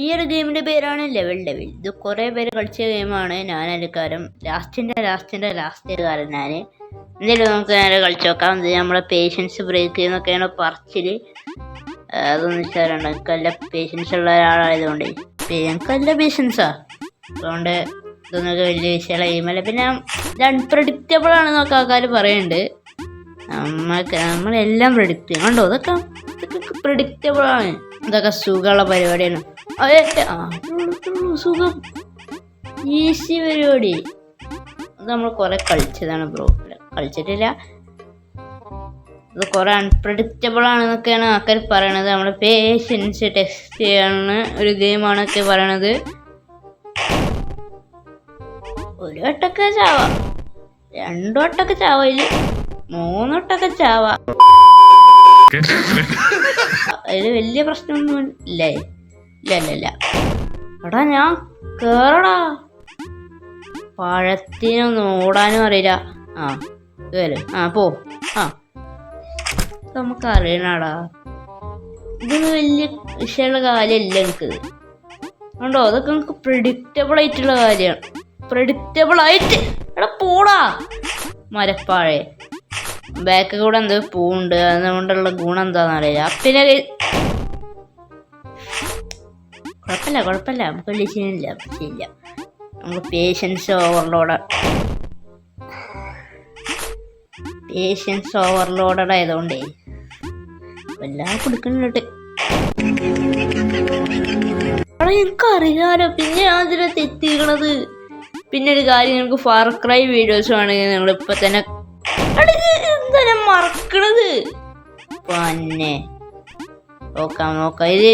ഈ ഒരു ഗെയിമിന്റെ പേരാണ് ലെവൽ ഡെവിൽ. ഇത് കുറെ പേര് കളിച്ച ഗെയിമാണ്. ഞാനൊരുക്കാരം ലാസ്റ്റുകാരൻ ഞാൻ. എന്തായാലും നമുക്ക് നേരെ കളിച്ചു നോക്കാം. ഇത് നമ്മളെ പേഷ്യൻസ് ബ്രേക്ക് ചെയ്യുന്നൊക്കെയാണ് പറച്ചില്. അതൊന്നും വെച്ചാലുണ്ട്, എനിക്കല്ല പേഷ്യൻസ് ഉള്ള ഒരാളായതുകൊണ്ട് എനിക്കല്ല പേഷ്യൻസാ. അതുകൊണ്ട് ഇതൊന്നൊക്കെ വലിയ വിഷയമുള്ള ഗെയിമല്ല. പിന്നെ ഇത് അൺപ്രഡിക്റ്റബിൾ ആണെന്നൊക്കെ ആൾക്കാർ പറയുന്നുണ്ട്. നമ്മളെല്ലാം പ്രഡിക്റ്റ് ചെയ്യും. കണ്ടോ, ഇതൊക്കെ പ്രഡിക്റ്റബിൾ ആണ്. ഇതൊക്കെ സുഖമുള്ള പരിപാടിയാണ്. സുഖം, ഈസി പരിപാടി. അത് നമ്മൾ കുറെ കളിച്ചതാണ് ബ്രോ. കളിച്ചിട്ടില്ല. ഇത് കുറെ അൺപ്രഡിക്റ്റബിൾ ആണെന്നൊക്കെയാണ് ആൾക്കാർ പറയണത്. നമ്മുടെ പേഷ്യൻസ് ടെസ്റ്റ് ചെയ്യാനുള്ള ഒരു ഗെയിമാണൊക്കെ പറയണത്. ഒരു വട്ടൊക്കെ ചാവാ, 2 വട്ടൊക്കെ ചാവാ, 3 വട്ടൊക്കെ ചാവാ. അതിൽ വലിയ പ്രശ്നമൊന്നും ഇല്ലേ? ഇല്ല. എടാ ഞാൻ കേറടാ. പഴത്തിനൊന്നും ഓടാനും അറിയില്ല. കേറ്. പോ. നമുക്ക് അറിയണടാ. ഇതൊന്നും വലിയ വിഷയമുള്ള കാര്യമല്ല എനിക്ക്. കണ്ടോ, അതൊക്കെ നമുക്ക് പ്രെഡിക്റ്റബിൾ ആയിട്ടുള്ള കാര്യമാണ്. പ്രെഡിക്റ്റബിൾ ആയിട്ട് എടാ പോടാ മരപ്പാഴേ. ബാക്ക് കൂടെ എന്തോ പൂവുണ്ട്. അതുകൊണ്ടുള്ള ഗുണം എന്താണെന്ന് അറിയില്ല. പിന്നെ കുഴപ്പമില്ല നമുക്ക് വലിയ ശരിയില്ല. നമുക്ക് പേഷ്യൻസ് ഓവർലോഡഡ് ആയതുകൊണ്ടേ എല്ലാം കൊടുക്കുന്നുണ്ട്. എനിക്കറിയാലോ. പിന്നെ അതിനെ തെറ്റിക്കണത്. പിന്നെ ഒരു കാര്യം, നിങ്ങൾക്ക് ഫാർ ക്രൈ വീഡിയോസ് ആണെങ്കിൽ നിങ്ങൾ ഇപ്പൊ തന്നെ എന്താ മറക്കണത്. പിന്നെ നോക്കാം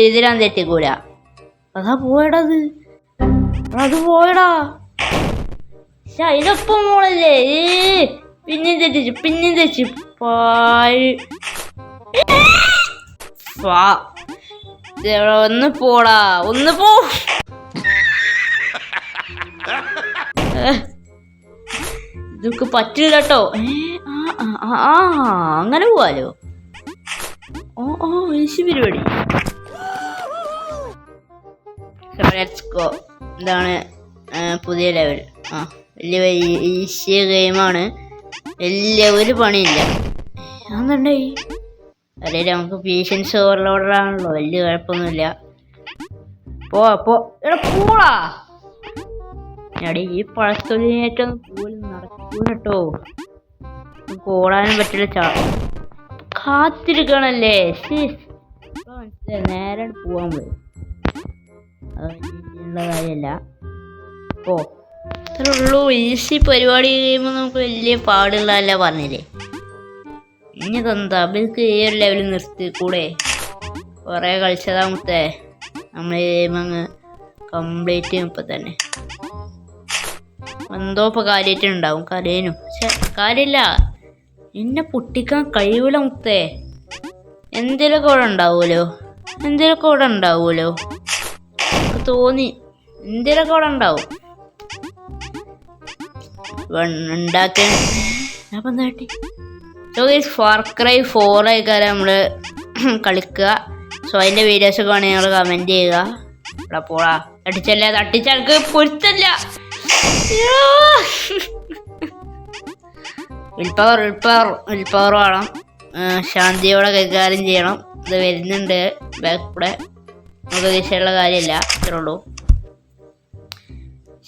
ഇതിലാൻ തെറ്റിക്കൂല. അതാ പോയടത്, അത് പോയടാ. പക്ഷെ അതിനൊപ്പം മോളല്ലേ. പിന്നെയും തെറ്റിച്ച് ഒന്ന് പോടാ, ഒന്ന് പോ. ഇതൊക്കെ പറ്റില്ല കേട്ടോ. അങ്ങനെ പോവാലോ. ഈസി പരിപാടി. ഇതാണ് പുതിയ ലെവൽ. വലിയ ഈസി ഗെയിമാണ്. വലിയ ഒരു പണിയില്ല. അന്നുണ്ടായി അറിയില്ല. നമുക്ക് പേഷ്യൻസ് ഓവർലോഡാണല്ലോ, വലിയ കുഴപ്പമൊന്നുമില്ല. പോടാ. ഞാടി ഈ പഴത്തൊലിനേറ്റം പോലും നടക്കൂല കേട്ടോ. ഓടാനും പറ്റില്ല. കാത്തിരിക്കണല്ലേ. നേരെ പോവാൻ പോയി. ഉള്ള കാര്യമല്ല. ഇത്രേ ഉള്ളൂ. ഈസി പരിപാടി കഴിയുമ്പോൾ നമുക്ക് വലിയ പാടുള്ളതല്ല പറഞ്ഞില്ലേ. ഇനി തന്താ അവർക്ക് ഈ ഒരു ലെവലിൽ നിർത്തി കൂടെ. കുറേ കളിച്ചതാമത്തെ നമ്മൾ അങ്ങ് കംപ്ലീറ്റ് ചെയ്യും. ഇപ്പം തന്നെ എന്തോ ഇപ്പോൾ കാര്യമായിട്ടുണ്ടാവും. കരയനും പക്ഷെ കാര്യമില്ല. എന്നെ പൊട്ടിക്കാൻ കഴിയൂല മുത്തേ. എന്തെങ്കിലുമൊക്കെ ഇവിടെ ഉണ്ടാവുമല്ലോ തോന്നി. എന്തെങ്കിലുമൊക്കെ ഇവിടെ ഉണ്ടാവും. ഉണ്ടാക്കാൻ അപ്പം എന്താട്ടി. ഫാർ ക്രൈ 4 ആയിക്കാരം നമ്മൾ കളിക്കുക. സോ അതിൻ്റെ വീഡിയോസൊക്കെ വേണമെങ്കിൽ നിങ്ങൾ കമൻറ്റ് ചെയ്യുക. ഇവിടെ പോടാ. തട്ടിച്ചെനിക്ക് പൊരുത്തല്ല. വിൽപ്പവർ വേണം. ശാന്തിയോടെ കൈകാര്യം ചെയ്യണം. ഇത് വരുന്നുണ്ട് ബാക്ക് കൂടെ. നമുക്ക് വിഷയമുള്ള കാര്യമില്ല. ഇത്രേ ഉള്ളൂ.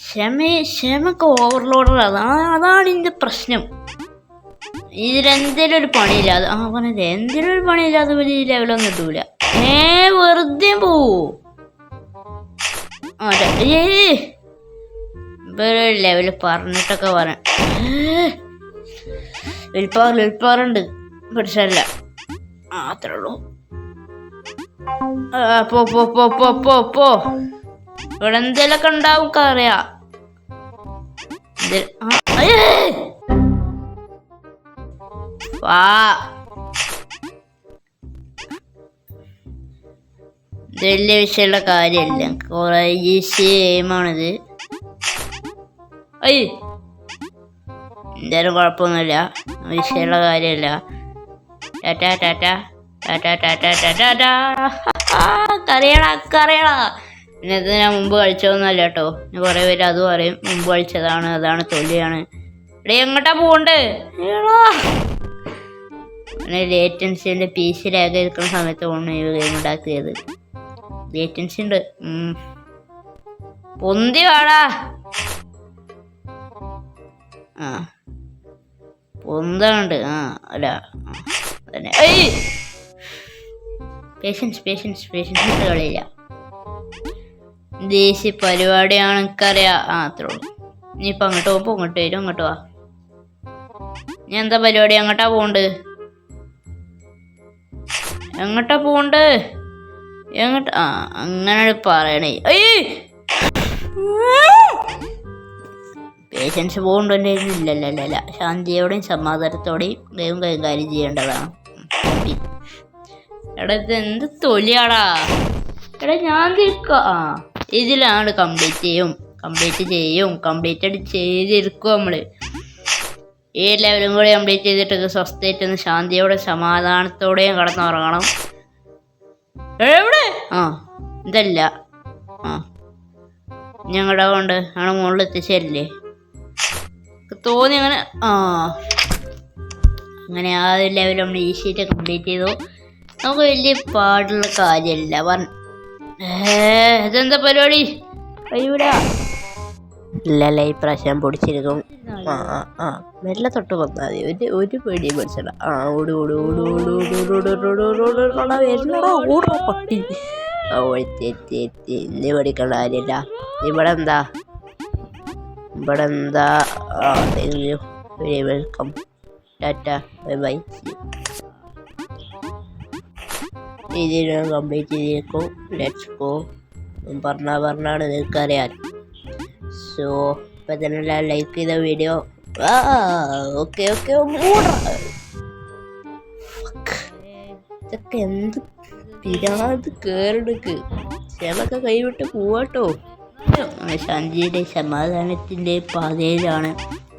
ക്ഷമയൊക്കെ ഓവർലോഡാണ്. അതാണ് ഇതിൻ്റെ പ്രശ്നം. ഇതിലെന്തേലും ഒരു പണിയില്ലാതെ പറഞ്ഞത് എന്തെങ്കിലും ഒരു പണിയില്ലാതെ വലിയ ലെവലൊന്നും കിട്ടൂല. വെറുതെ പോവൂ. ഇവര് ലെവല് പറഞ്ഞിട്ടൊക്കെ പറയാം. വിൽപ്പവറുണ്ട് പഠിച്ചല്ല. അത്രേ ഉള്ളൂ. പോ. ഇവിടെ എന്തേലൊക്കെ ഉണ്ടാവും അറിയാം. വലിയ വിഷയമുള്ള കാര്യമല്ല. കുറെ ഈസി ഗെയിമാണിത്. എന്തായാലും കുഴപ്പമൊന്നുമില്ല. വിഷയമുള്ള കാര്യമല്ല. കരയടാ. പിന്നെ ഇത് ഞാൻ മുമ്പ് കളിച്ചതൊന്നുമല്ല കേട്ടോ. കുറേ പേര് അത് പറയും മുമ്പ് കളിച്ചതാണ്, അതാണ് തൊല്ലിയാണ്. ഇവിടെ എങ്ങോട്ടാ പോകണ്ടേ? പിന്നെ ലേറ്റൻസിൻ്റെ PC ലാഗ് ഇരിക്കുന്ന സമയത്ത് ആണ് ഈ ഗെയിം ഉണ്ടാക്കിയത്. ലേറ്റൻസി ഉണ്ട്. പൊന്തി വാടാ. ആ പൊന്തുണ്ട്. അല്ല അതന്നെ. പേഷ്യൻസ് കളിയില്ല. ദേശീയ പരിപാടിയാണ് എനിക്കറിയാം. അത്രേ ഉള്ളൂ. ഇനിയിപ്പോൾ അങ്ങോട്ട് പോകുമ്പോൾ ഇങ്ങോട്ട് വരും. അങ്ങോട്ട് വാ. ഞാൻ എന്താ പരിപാടി? എങ്ങോട്ടാ പോകണ്ട്? എങ്ങോട്ടാ പോകണ്ട്? എങ്ങോട്ട്? അങ്ങനെ പറയണേ. പേഷ്യൻസ് പോകണ്ടല്ലേ? ഇല്ലല്ല. ശാന്തിയോടെയും സമാധാനത്തോടെയും ഗെയിം കൈകാര്യം ചെയ്യേണ്ടതാണ്. എടാ ഇത് എന്ത് തൊലിയാടാ? എടാ ഞാൻ ഇതിലാണ് കംപ്ലീറ്റ് ചെയ്തിരിക്കും നമ്മള്. ഈ ലെവലും കൂടി കംപ്ലീറ്റ് ചെയ്തിട്ട് സ്വസ്ഥമായിട്ട് ഒന്ന് ശാന്തിയോടെ സമാധാനത്തോടെയും കടന്നുറങ്ങണം. എവിടെ? ഇതല്ല. ഞങ്ങളുടെ കൊണ്ട് ഞങ്ങളുടെ മുകളിൽ എത്തിച്ചേരില്ലേ തോന്നി. അങ്ങനെ ആ ഒരു ലെവൽ നമ്മൾ ഈസിയായിട്ട് കംപ്ലീറ്റ് ചെയ്തു. നമുക്ക് വലിയ പാടുള്ള കാര്യമല്ല. ഇതെന്താ പരിപാടി? ഇല്ലല്ല, ഈ പ്രാവശ്യം പൊടിച്ചിരിക്കും. മെല്ലെ തൊട്ട് കൊന്നാൽ മതി. ഒരു പേടിയും പഠിച്ചടാ. പട്ടി ഇന്ന് പഠിക്കേണ്ട കാര്യമില്ല. ഇവിടെ എന്താ വെൽക്കം, ടാറ്റ, ബൈ ബൈ. ഇതിന് കംപ്ലീറ്റ് ചെയ്തേക്കും. ലെറ്റ്സ് ഗോ പറഞ്ഞാണ് നിങ്ങൾക്കറിയാൻ. സോ ഇപ്പം തന്നെ ലൈക്ക് ചെയ്ത വീഡിയോ. ഓക്കെ ഇതൊക്കെ എന്ത് പിരാന്ത് കേറെടുക്ക്. ചിലൊക്കെ കൈവിട്ട് പോവാട്ടോ. ശാന്തിയുടെ സമാധാനത്തിൻ്റെ പാതയിലാണ്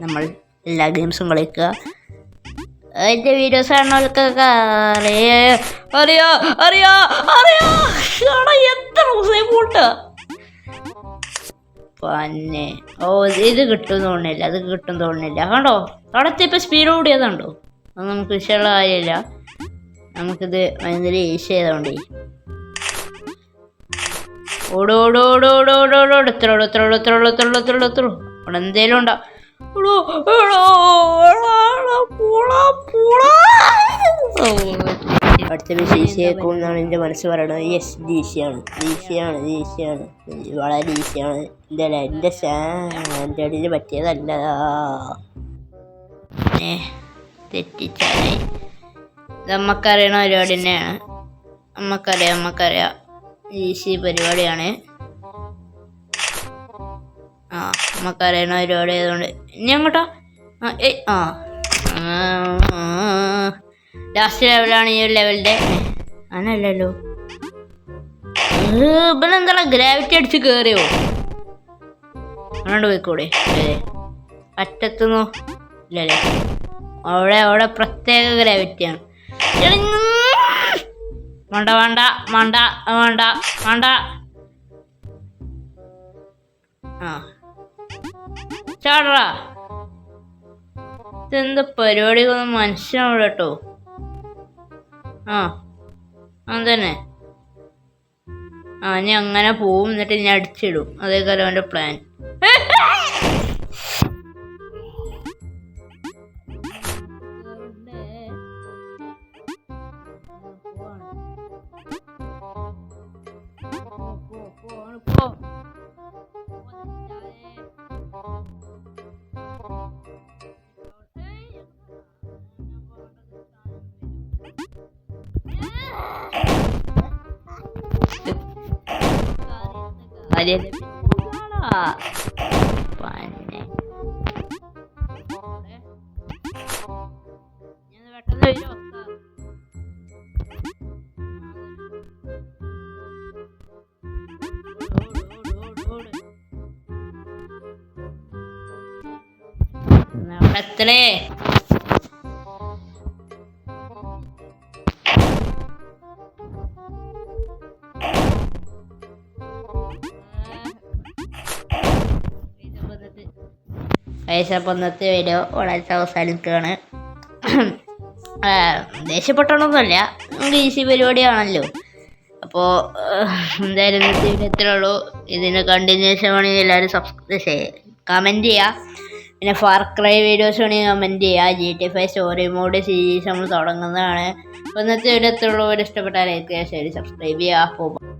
നമ്മൾ എല്ലാ ഗെയിംസും കളിക്കുക. അതിൻ്റെ വീഡിയോസ് ആണോക്കൊക്കെ അറിയാ എത്ര പോട്ടാ പിന്നെ. ഇത് കിട്ടും തോന്നുന്നില്ല. കണ്ടോ അവിടത്തെ ഇപ്പം സ്പീഡ് കൂടിയതുണ്ടോ? അത് നമുക്ക് വിഷയമുള്ള കാര്യമില്ല. നമുക്കിത് ഭയങ്കര ഈസി ആയതുകൊണ്ടേ. അവിടെ എന്തേലും ഉണ്ടോ? അടുത്ത DC എന്നാണ് എൻ്റെ മനസ്സ് പറയണത്. യെസ്, DC ആണ്. വളരെ ഈസിയാണ്. എൻ്റെ സ്റ്റാൻഡേർഡിന് പറ്റിയതല്ല. തെറ്റിച്ചാലേ നമ്മക്കറിയണ പരിപാടി തന്നെയാണ്. നമ്മക്കറിയാം ഈസി പരിപാടിയാണ്. നമ്മക്കറിയണ പരിപാടി ആയതുകൊണ്ട് ഇനി അങ്ങോട്ടോ. ലാസ്റ്റ് ലെവലാണ് ഈ ഒരു ലെവലിൻ്റെ. അങ്ങനല്ലല്ലോ, ഇവനെന്താ ഗ്രാവിറ്റി അടിച്ച് കയറിയോ? അങ്ങോട്ട് പോയിക്കൂടെ? അറ്റത്തുനിന്നോ? ഇല്ലല്ലേ, അവിടെ പ്രത്യേക ഗ്രാവിറ്റിയാണ്. വേണ്ട. ചാടറാ. ഇതെന്താ പരിപാടികളൊന്നും മനസ്സിലാവില്ല കേട്ടോ. അതന്നെ. ഞാൻ അങ്ങനെ പോവും, എന്നിട്ട് ഞാൻ അടിച്ചിടും. അതേക്കാലം അവൻ്റെ പ്ലാൻ. എത്രേ ഗൈസ് അപ്പോൾ ഇന്നത്തെ വീഡിയോ വളരെ അവസാനിക്കുകയാണ്. ദേഷ്യപ്പെട്ടൊന്നുമല്ല, നമുക്ക് ഈസി പരിപാടിയാണല്ലോ. അപ്പോൾ എന്തായാലും ഇന്നത്തെ വീഡിയോ ഇത്രേ ഉള്ളൂ. ഇതിന് കണ്ടിന്യൂഷൻ വേണമെങ്കിൽ എല്ലാവരും കമൻറ്റ് ചെയ്യുക. പിന്നെ ഫാർ ക്രൈ വീഡിയോസ് വേണമെങ്കിൽ കമൻറ്റ് ചെയ്യുക. GTA 5 സ്റ്റോറി മോഡ് സീരീസ് നമ്മൾ തുടങ്ങുന്നതാണ്. അപ്പോൾ ഇന്നത്തെ വീഡിയോ ഇത്രേ ഉള്ളൂ. ഇഷ്ടപ്പെട്ടാൽ ലൈക്ക് ചെയ്യുക, ഷെയർ, സബ്സ്ക്രൈബ് ചെയ്യുക.